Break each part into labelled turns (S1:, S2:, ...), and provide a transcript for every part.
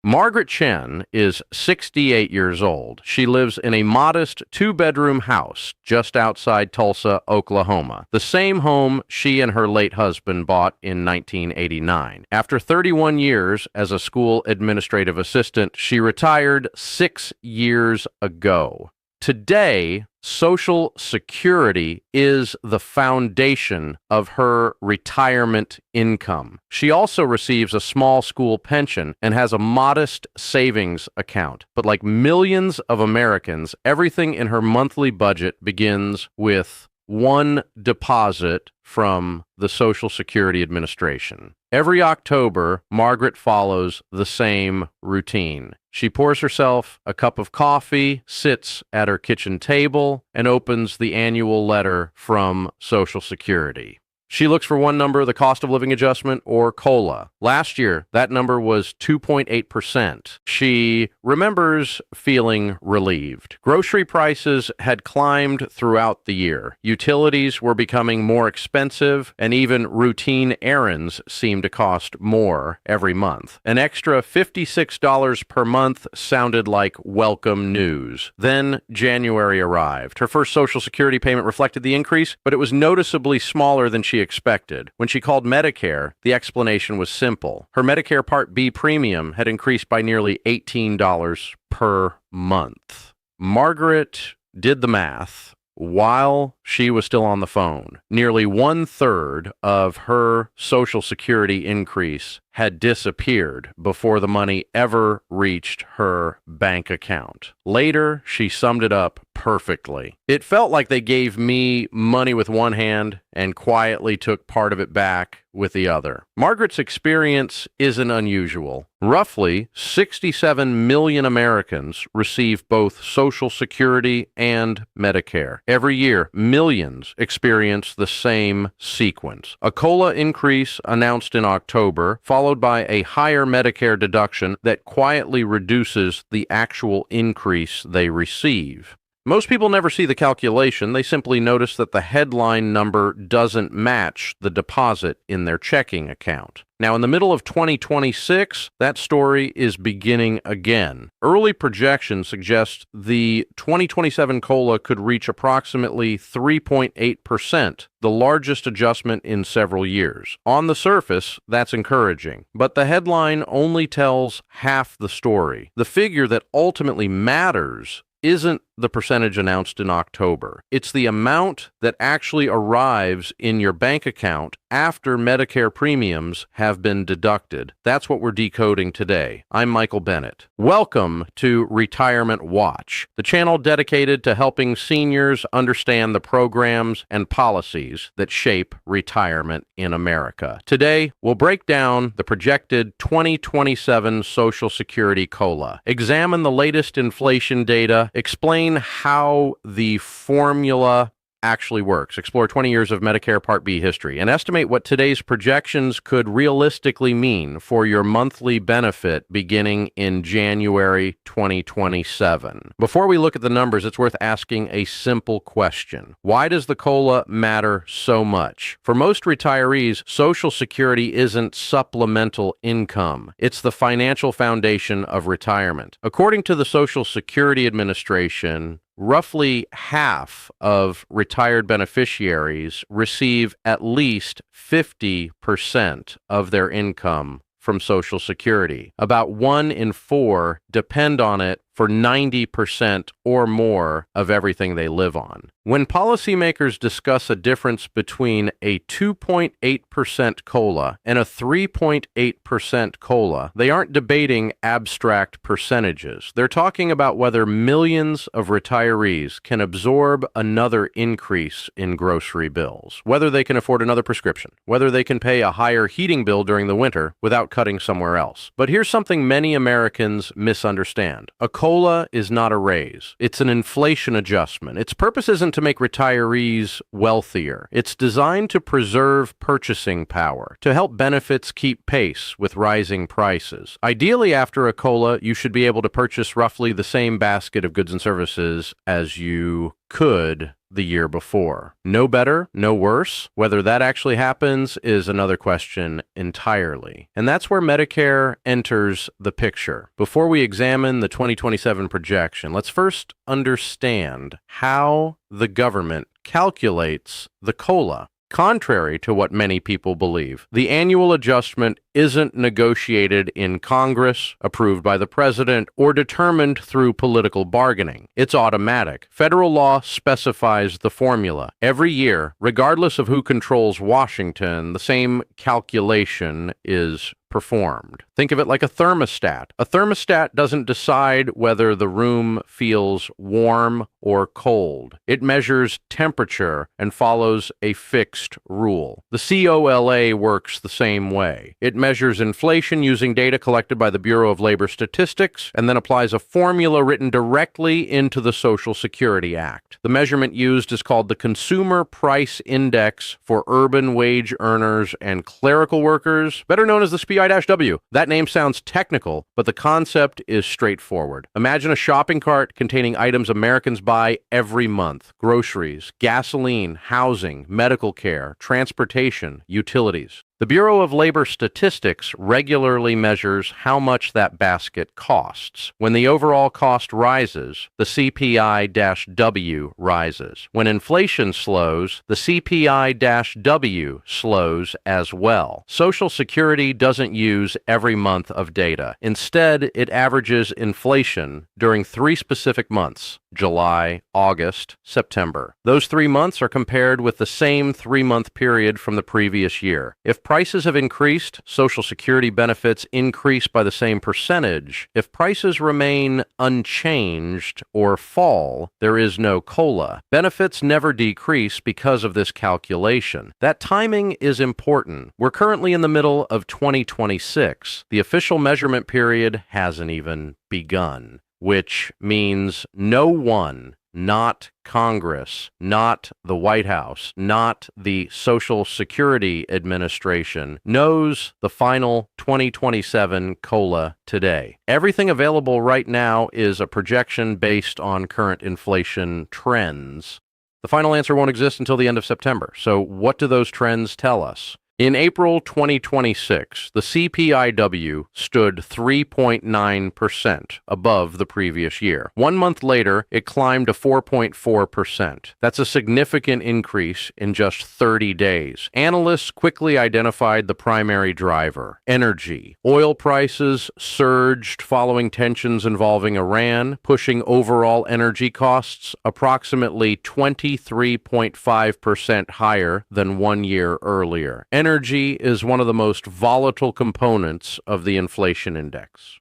S1: Margaret Chen is 68 years old. She lives in a modest two-bedroom house just outside Tulsa, Oklahoma, the same home she and her late husband bought in 1989. After 31 years as a school administrative assistant, she retired 6 years ago. Today, Social Security is the foundation of her retirement income. She also receives a small school pension and has a modest savings account. But like millions of Americans, everything in her monthly budget begins with one deposit from the Social Security Administration. Every October, Margaret follows the same routine. She pours herself a cup of coffee, sits at her kitchen table, and opens the annual letter from Social Security. She looks for one number, the cost of living adjustment, or COLA. Last year, that number was 2.8%. She remembers feeling relieved. Grocery prices had climbed throughout the year. Utilities were becoming more expensive, and even routine errands seemed to cost more every month. An extra $56 per month sounded like welcome news. Then January arrived. Her first Social Security payment reflected the increase, but it was noticeably smaller than she expected. When she called Medicare, the explanation was simple. Her Medicare Part B premium had increased by nearly $18 per month. Margaret did the math while she was still on the phone. Nearly 1/3 of her Social Security increase had disappeared before the money ever reached her bank account. Later, she summed it up perfectly. It felt like they gave me money with one hand and quietly took part of it back with the other. Margaret's experience isn't unusual. Roughly 67 million Americans receive both Social Security and Medicare. Every year, millions experience the same sequence. A COLA increase announced in October, followed by a higher Medicare deduction that quietly reduces the actual increase they receive. Most people never see the calculation. They simply notice that the headline number doesn't match the deposit in their checking account. Now, in the middle of 2026, that story is beginning again. Early projections suggest the 2027 COLA could reach approximately 3.8%, the largest adjustment in several years. On the surface, that's encouraging, but the headline only tells half the story. The figure that ultimately matters isn't the percentage announced in October. It's the amount that actually arrives in your bank account after Medicare premiums have been deducted. That's what we're decoding today. I'm Michael Bennett. Welcome to Retirement Watch, the channel dedicated to helping seniors understand the programs and policies that shape retirement in America. Today, we'll break down the projected 2027 Social Security COLA, examine the latest inflation data, explain how the formula actually works, explore 20 years of Medicare Part B history, and estimate what today's projections could realistically mean for your monthly benefit beginning in January 2027. Before we look at the numbers, it's worth asking a simple question. Why does the COLA matter so much? For most retirees, Social Security isn't supplemental income. It's the financial foundation of retirement. According to the Social Security Administration, roughly half of retired beneficiaries receive at least 50% of their income from Social Security. About 1 in 4 depend on it for 90% or more of everything they live on. When policymakers discuss a difference between a 2.8% COLA and a 3.8% COLA, they aren't debating abstract percentages. They're talking about whether millions of retirees can absorb another increase in grocery bills, whether they can afford another prescription, whether they can pay a higher heating bill during the winter without cutting somewhere else. But here's something many Americans misunderstand. A COLA is not a raise. It's an inflation adjustment. Its purpose isn't to make retirees wealthier. It's designed to preserve purchasing power, to help benefits keep pace with rising prices. Ideally, after a COLA, you should be able to purchase roughly the same basket of goods and services as you could the year before. No better, no worse. Whether that actually happens is another question entirely. And that's where Medicare enters the picture. Before we examine the 2027 projection, let's first understand how the government calculates the COLA. Contrary to what many people believe, the annual adjustment isn't negotiated in Congress, approved by the president, or determined through political bargaining. It's automatic. Federal law specifies the formula. Every year, regardless of who controls Washington, the same calculation is performed. Think of it like a thermostat. A thermostat doesn't decide whether the room feels warm or cold. It measures temperature and follows a fixed rule. The COLA works the same way. It measures inflation using data collected by the Bureau of Labor Statistics and then applies a formula written directly into the Social Security Act. The measurement used is called the Consumer Price Index for urban wage earners and clerical workers, better known as the CPI-W. That name sounds technical, but the concept is straightforward. Imagine a shopping cart containing items Americans buy every month: groceries, gasoline, housing, medical care, transportation, utilities. The Bureau of Labor Statistics regularly measures how much that basket costs. When the overall cost rises, the CPI-W rises. When inflation slows, the CPI-W slows as well. Social Security doesn't use every month of data. Instead, it averages inflation during 3 specific months: July, August, September. Those 3 months are compared with the same 3-month period from the previous year. If prices have increased, Social Security benefits increase by the same percentage. If prices remain unchanged or fall, there is no COLA. Benefits never decrease because of this calculation. That timing is important. We're currently in the middle of 2026. The official measurement period hasn't even begun, which means no one, not Congress, not the White House, not the Social Security Administration, knows the final 2027 COLA today. Everything available right now is a projection based on current inflation trends. The final answer won't exist until the end of September. So what do those trends tell us? In April 2026, the CPI-W stood 3.9% above the previous year. 1 month later, it climbed to 4.4%. That's a significant increase in just 30 days. Analysts quickly identified the primary driver: energy. Oil prices surged following tensions involving Iran, pushing overall energy costs approximately 23.5% higher than 1 year earlier. Energy is one of the most volatile components of the inflation index.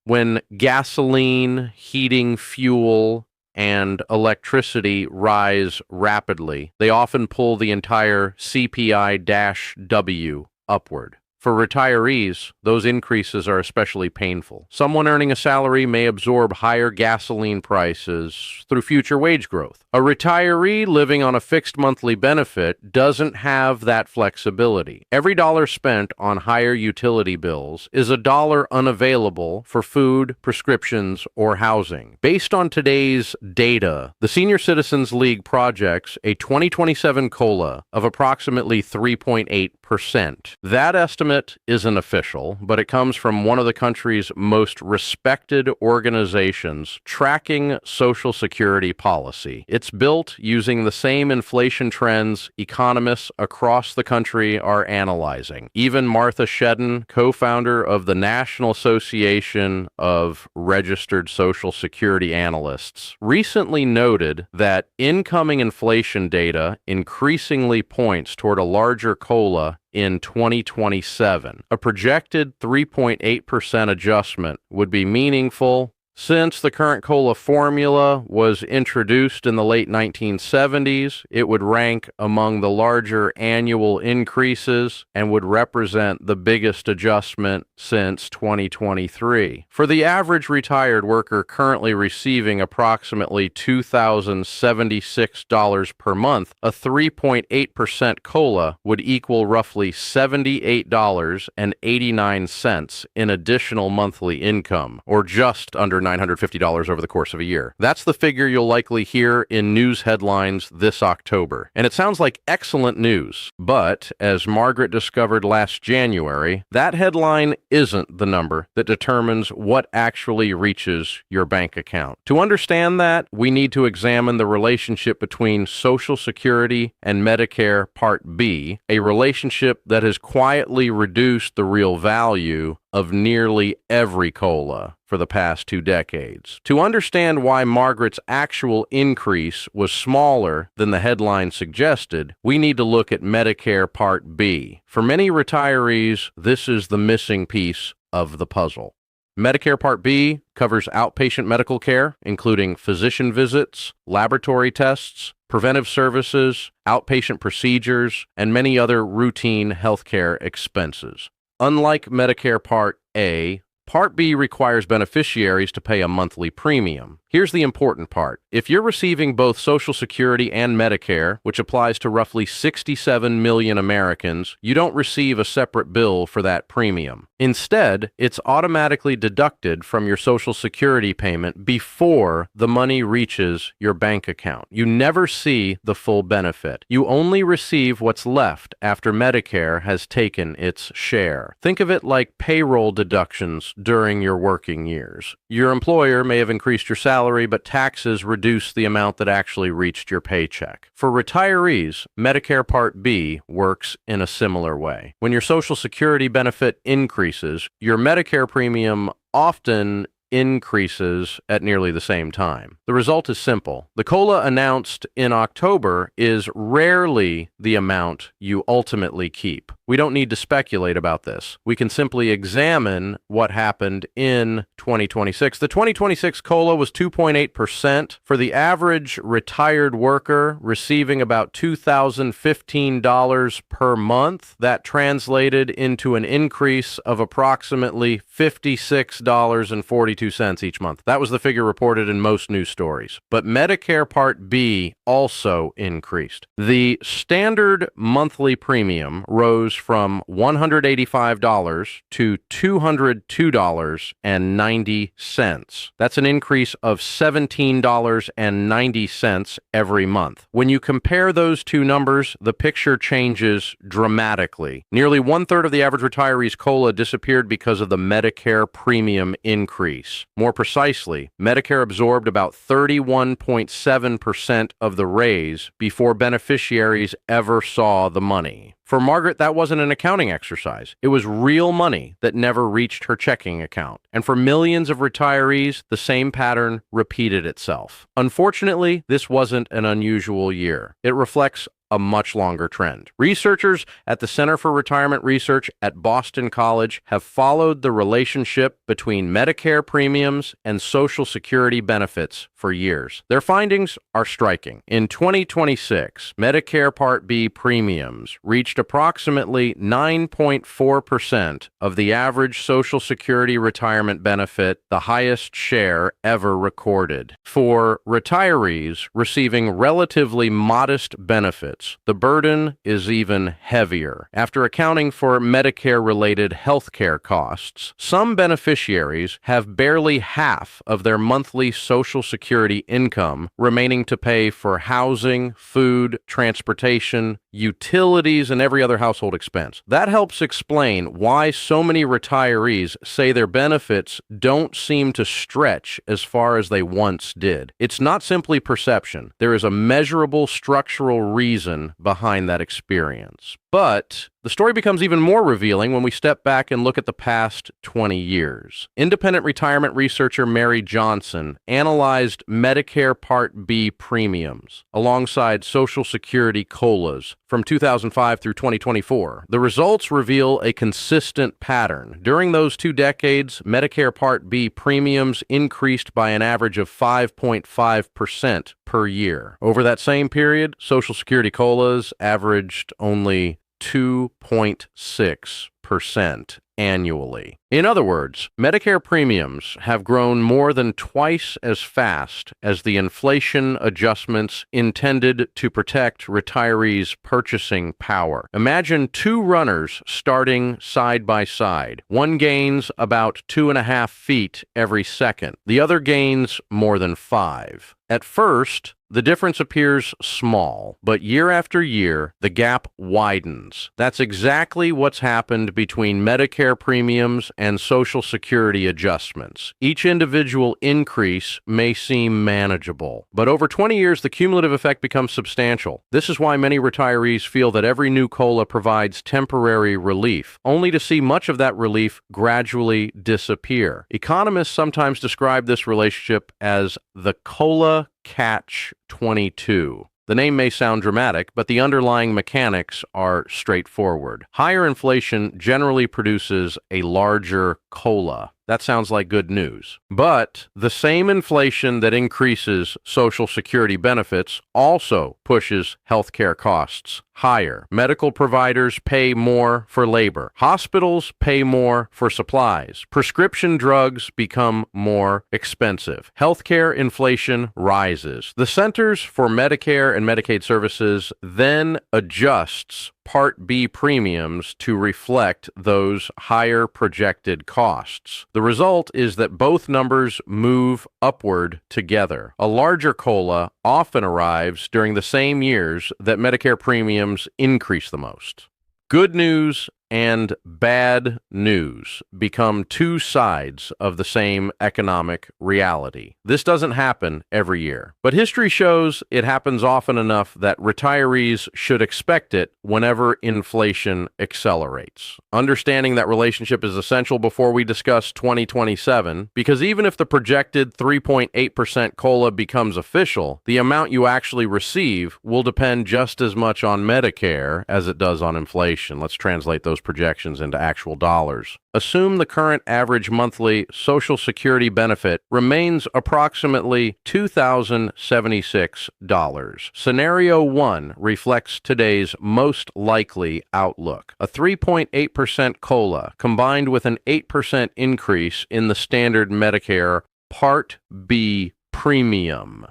S1: When gasoline, heating fuel, and electricity rise rapidly, they often pull the entire CPI-W upward. For retirees, those increases are especially painful. Someone earning a salary may absorb higher gasoline prices through future wage growth. A retiree living on a fixed monthly benefit doesn't have that flexibility. Every dollar spent on higher utility bills is a dollar unavailable for food, prescriptions, or housing. Based on today's data, the Senior Citizens League projects a 2027 COLA of approximately 3.8%. That estimate isn't official, but it comes from one of the country's most respected organizations tracking Social Security policy. It's built using the same inflation trends economists across the country are analyzing. Even Martha Shedden, co-founder of the National Association of Registered Social Security Analysts, recently noted that incoming inflation data increasingly points toward a larger COLA in 2027. A projected 3.8% adjustment would be meaningful. Since the current COLA formula was introduced in the late 1970s, it would rank among the larger annual increases and would represent the biggest adjustment since 2023. For the average retired worker currently receiving approximately $2,076 per month, a 3.8% COLA would equal roughly $78.89 in additional monthly income, or just under $950 over the course of a year. That's the figure you'll likely hear in news headlines this October. And it sounds like excellent news. But, as Margaret discovered last January, that headline isn't the number that determines what actually reaches your bank account. To understand that, we need to examine the relationship between Social Security and Medicare Part B, a relationship that has quietly reduced the real value of nearly every COLA for the past 2 decades. To understand why Margaret's actual increase was smaller than the headline suggested, we need to look at Medicare Part B. For many retirees, this is the missing piece of the puzzle. Medicare Part B covers outpatient medical care, including physician visits, laboratory tests, preventive services, outpatient procedures, and many other routine healthcare expenses. Unlike Medicare Part A, Part B requires beneficiaries to pay a monthly premium. Here's the important part. If you're receiving both Social Security and Medicare, which applies to roughly 67 million Americans, you don't receive a separate bill for that premium. Instead, it's automatically deducted from your Social Security payment before the money reaches your bank account. You never see the full benefit. You only receive what's left after Medicare has taken its share. Think of it like payroll deductions during your working years. Your employer may have increased your salary, but taxes reduce the amount that actually reached your paycheck. For retirees, Medicare Part B works in a similar way. When your Social Security benefit increases, your Medicare premium often increases at nearly the same time. The result is simple. The COLA announced in October is rarely the amount you ultimately keep. We don't need to speculate about this. We can simply examine what happened in 2026. The 2026 COLA was 2.8% for the average retired worker receiving about $2,015 per month. That translated into an increase of approximately $56.42 each month. That was the figure reported in most news stories. But Medicare Part B also increased. The standard monthly premium rose from $185 to $202.90. That's an increase of $17.90 every month. When you compare those two numbers, the picture changes dramatically. Nearly 1/3 of the average retiree's COLA disappeared because of the Medicare premium increase. More precisely, Medicare absorbed about 31.7% of the raise before beneficiaries ever saw the money. For Margaret, that wasn't an accounting exercise. It was real money that never reached her checking account. And for millions of retirees, the same pattern repeated itself. Unfortunately, this wasn't an unusual year. It reflects a much longer trend. Researchers at the Center for Retirement Research at Boston College have followed the relationship between Medicare premiums and Social Security benefits for years. Their findings are striking. In 2026, Medicare Part B premiums reached approximately 9.4% of the average Social Security retirement benefit, the highest share ever recorded. For retirees receiving relatively modest benefits, the burden is even heavier. After accounting for Medicare-related health care costs, some beneficiaries have barely half of their monthly Social Security income remaining to pay for housing, food, transportation, utilities, and every other household expense. That helps explain why so many retirees say their benefits don't seem to stretch as far as they once did. It's not simply perception. There is a measurable structural reason behind that experience. But the story becomes even more revealing when we step back and look at the past 20 years. Independent retirement researcher Mary Johnson analyzed Medicare Part B premiums alongside Social Security COLAs from 2005 through 2024. The results reveal a consistent pattern. During those 2 decades, Medicare Part B premiums increased by an average of 5.5% per year. Over that same period, Social Security COLAs averaged only 2.6% annually. In other words, Medicare premiums have grown more than twice as fast as the inflation adjustments intended to protect retirees' purchasing power. Imagine two runners starting side by side. One gains about 2.5 feet every second. The other gains more than 5. At first, the difference appears small, but year after year, the gap widens. That's exactly what's happened between Medicare premiums and Social Security adjustments. Each individual increase may seem manageable, but over 20 years, the cumulative effect becomes substantial. This is why many retirees feel that every new COLA provides temporary relief, only to see much of that relief gradually disappear. Economists sometimes describe this relationship as the COLA Catch-22. The name may sound dramatic, but the underlying mechanics are straightforward. Higher inflation generally produces a larger COLA. That sounds like good news. But the same inflation that increases Social Security benefits also pushes healthcare costs higher. Medical providers pay more for labor. Hospitals pay more for supplies. Prescription drugs become more expensive. Healthcare inflation rises. The Centers for Medicare and Medicaid Services then adjusts Part B premiums to reflect those higher projected costs. The result is that both numbers move upward together. A larger COLA often arrives during the same years that Medicare premiums increase the most. Good news and bad news become two sides of the same economic reality. This doesn't happen every year, but history shows it happens often enough that retirees should expect it whenever inflation accelerates. Understanding that relationship is essential before we discuss 2027, because even if the projected 3.8% COLA becomes official, the amount you actually receive will depend just as much on Medicare as it does on inflation. Let's translate those projections into actual dollars. Assume the current average monthly Social Security benefit remains approximately $2,076. Scenario 1 reflects today's most likely outlook. A 3.8% COLA combined with an 8% increase in the standard Medicare Part B premium.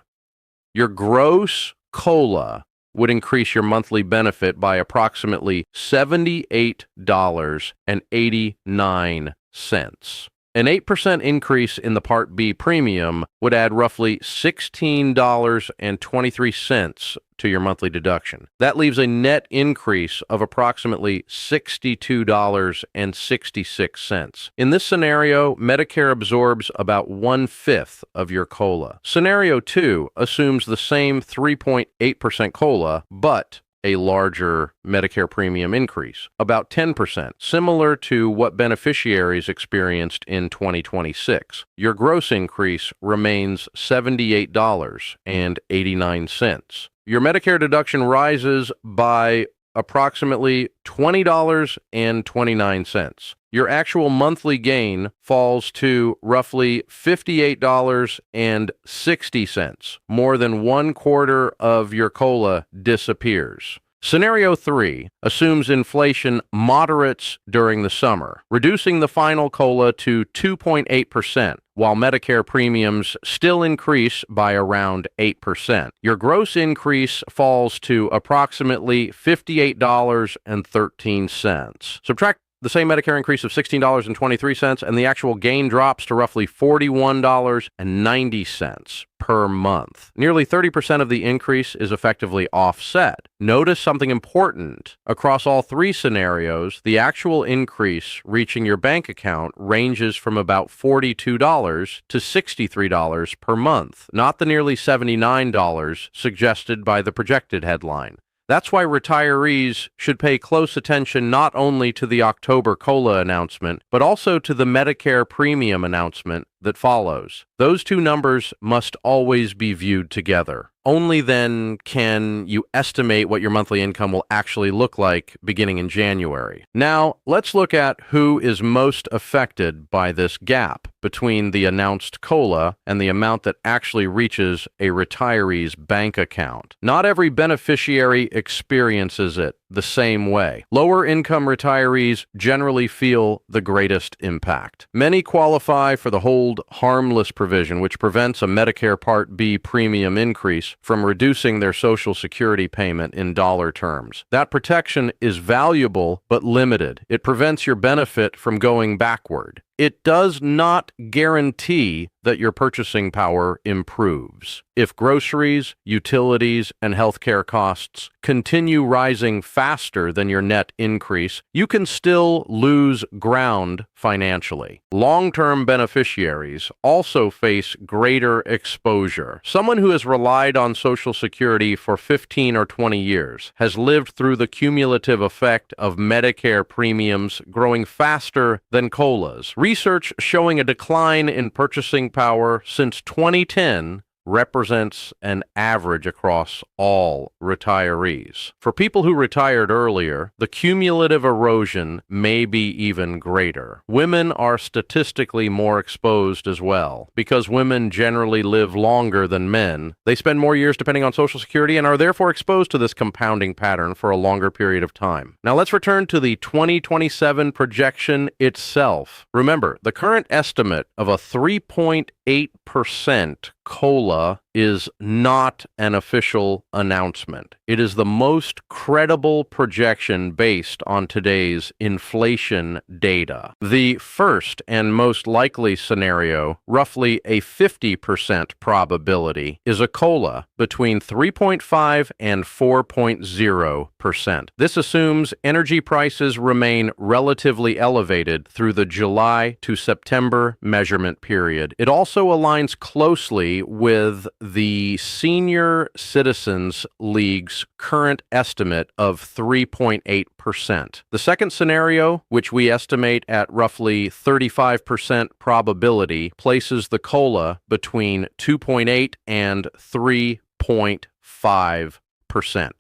S1: Your gross COLA would increase your monthly benefit by approximately $78.89. An 8% increase in the Part B premium would add roughly $16.23 to your monthly deduction. That leaves a net increase of approximately $62.66. In this scenario, Medicare absorbs about 1/5 of your COLA. Scenario 2 assumes the same 3.8% COLA, but a larger Medicare premium increase, about 10%, similar to what beneficiaries experienced in 2026. Your gross increase remains $78.89. Your Medicare deduction rises by approximately $20.29. Your actual monthly gain falls to roughly $58.60. More than 1/4 of your COLA disappears. Scenario 3 assumes inflation moderates during the summer, reducing the final COLA to 2.8%, while Medicare premiums still increase by around 8%. Your gross increase falls to approximately $58.13. Subtract the same Medicare increase of $16.23, and the actual gain drops to roughly $41.90 per month. Nearly 30% of the increase is effectively offset. Notice something important. Across all three scenarios, the actual increase reaching your bank account ranges from about $42 to $63 per month, not the nearly $79 suggested by the projected headline. That's why retirees should pay close attention not only to the October COLA announcement, but also to the Medicare premium announcement that follows. Those two numbers must always be viewed together. Only then can you estimate what your monthly income will actually look like beginning in January. Now, let's look at who is most affected by this gap between the announced COLA and the amount that actually reaches a retiree's bank account. Not every beneficiary experiences it the same way. Lower income retirees generally feel the greatest impact. Many qualify for the hold harmless provision, which prevents a Medicare Part B premium increase from reducing their Social Security payment in dollar terms. That protection is valuable but limited. It prevents your benefit from going backward. It does not guarantee that your purchasing power improves. If groceries, utilities, and healthcare costs continue rising faster than your net increase, you can still lose ground financially. Long-term beneficiaries also face greater exposure. Someone who has relied on Social Security for 15 or 20 years has lived through the cumulative effect of Medicare premiums growing faster than COLAs. Research showing a decline in purchasing power since 2010 represents an average across all retirees. For people who retired earlier, the cumulative erosion may be even greater. Women are statistically more exposed as well. Because women generally live longer than men, they spend more years depending on Social Security and are therefore exposed to this compounding pattern for a longer period of time. Now let's return to the 2027 projection itself. Remember, the current estimate of a 3.8% COLA is not an official announcement. It is the most credible projection based on today's inflation data. The first and most likely scenario, roughly a 50% probability, is a COLA between 3.5 and 4.0%. This assumes energy prices remain relatively elevated through the July to September measurement period. It also aligns closely with the Senior Citizens League's current estimate of 3.8%. The second scenario, which we estimate at roughly 35% probability, places the COLA between 2.8 and 3.5%.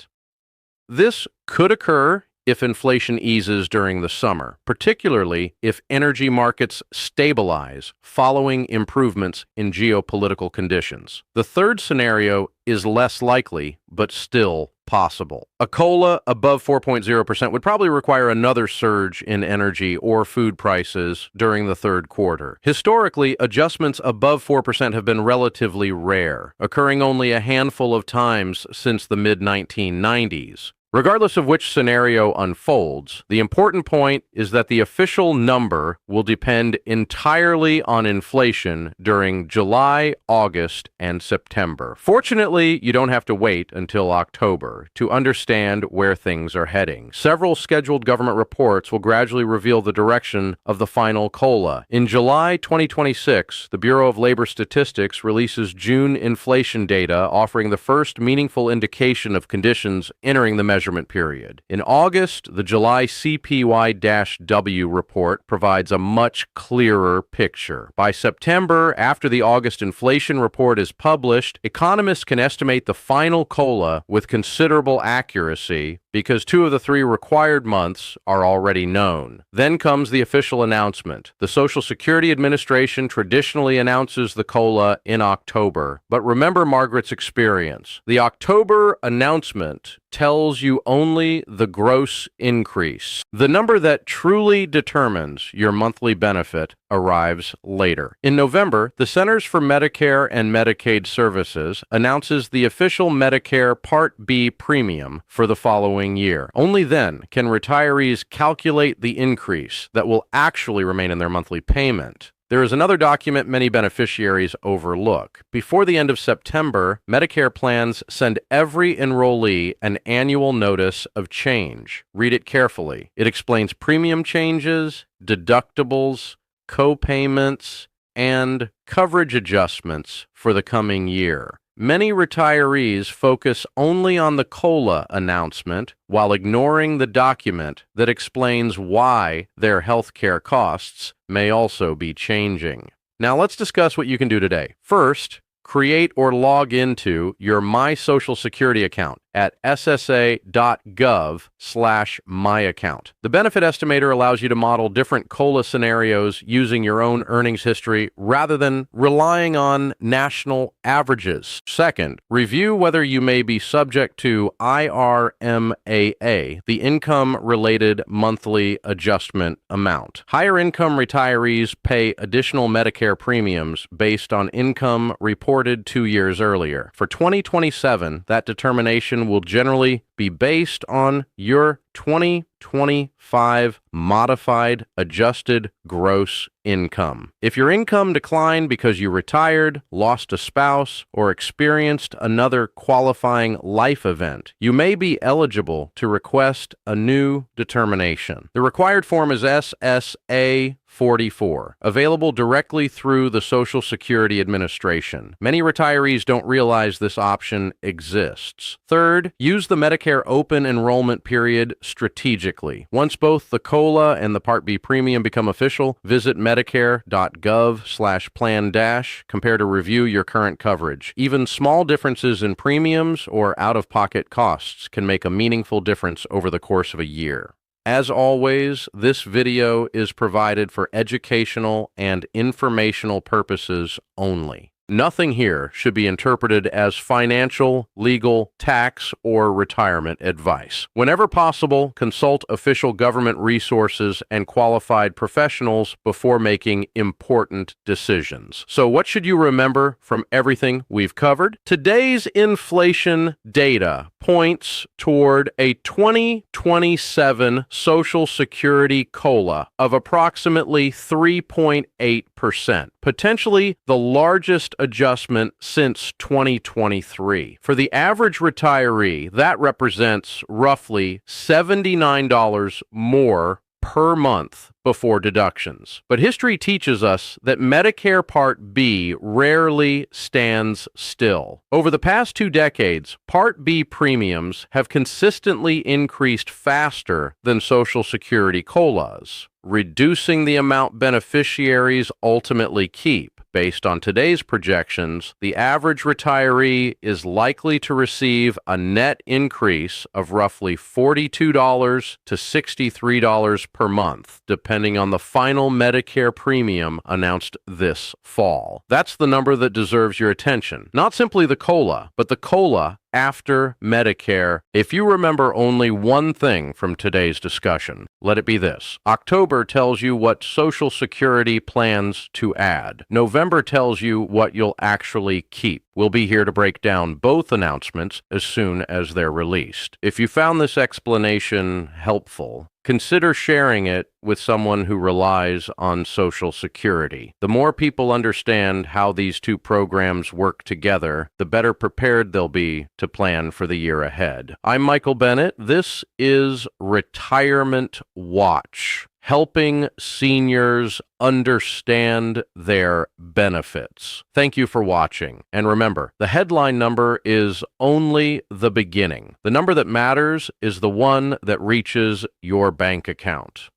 S1: This could occur if inflation eases during the summer, particularly if energy markets stabilize following improvements in geopolitical conditions. The third scenario is less likely, but still possible. A COLA above 4.0% would probably require another surge in energy or food prices during the third quarter. Historically, adjustments above 4% have been relatively rare, occurring only a handful of times since the mid-1990s. Regardless of which scenario unfolds, the important point is that the official number will depend entirely on inflation during July, August, and September. Fortunately, you don't have to wait until October to understand where things are heading. Several scheduled government reports will gradually reveal the direction of the final COLA. In July 2026, the Bureau of Labor Statistics releases June inflation data, offering the first meaningful indication of conditions entering the measurement period. In August, the July CPI-W report provides a much clearer picture. By September, after the August inflation report is published, economists can estimate the final COLA with considerable accuracy because 2 of the 3 required months are already known. Then comes the official announcement. The Social Security Administration traditionally announces the COLA in October, but remember Margaret's experience. The October announcement tells you only the gross increase. The number that truly determines your monthly benefit arrives later. In November, the Centers for Medicare and Medicaid Services announces the official Medicare Part B premium for the following year. Only then can retirees calculate the increase that will actually remain in their monthly payment. There is another document many beneficiaries overlook. Before the end of September, Medicare plans send every enrollee an annual notice of change. Read it carefully. It explains premium changes, deductibles, co-payments, and coverage adjustments for the coming year. Many retirees focus only on the COLA announcement while ignoring the document that explains why their health care costs may also be changing. Now let's discuss what you can do today. First, create or log into your My Social Security account. at ssa.gov/myaccount. The benefit estimator allows you to model different COLA scenarios using your own earnings history rather than relying on national averages. Second, review whether you may be subject to IRMAA, the income-related monthly adjustment amount. Higher income retirees pay additional Medicare premiums based on income reported 2 years earlier. For 2027, that determination will generally be based on your 2025 modified adjusted gross income. If your income declined because you retired, lost a spouse, or experienced another qualifying life event, you may be eligible to request a new determination. The required form is SSA 44, available directly through the Social Security Administration. Many retirees don't realize this option exists. Third, use the Medicare open enrollment period strategically. Once both the COLA and the Part B premium become official, visit medicare.gov/plan- compare to review your current coverage. Even small differences in premiums or out-of-pocket costs can make a meaningful difference over the course of a year. As always, this video is provided for educational and informational purposes only. Nothing here should be interpreted as financial, legal, tax, or retirement advice. Whenever possible, consult official government resources and qualified professionals before making important decisions. So what should you remember from everything we've covered? Today's inflation data points toward a 2027 Social Security COLA of approximately 3.8%, potentially the largest adjustment since 2023. For the average retiree, that represents roughly $79 more per month before deductions. But history teaches us that Medicare Part B rarely stands still. Over the past 2 decades, Part B premiums have consistently increased faster than Social Security COLAs, reducing the amount beneficiaries ultimately keep. Based on today's projections, the average retiree is likely to receive a net increase of roughly $42 to $63 per month, depending on the final Medicare premium announced this fall. That's the number that deserves your attention. Not simply the COLA, but the COLA after Medicare. If you remember only one thing from today's discussion, let it be this. October tells you what Social Security plans to add. November tells you what you'll actually keep. We'll be here to break down both announcements as soon as they're released. If you found this explanation helpful, consider sharing it with someone who relies on Social Security. The more people understand how these two programs work together, the better prepared they'll be to plan for the year ahead. I'm Michael Bennett. This is Retirement Watch, helping seniors understand their benefits. Thank you for watching. And remember, the headline number is only the beginning. The number that matters is the one that reaches your bank account.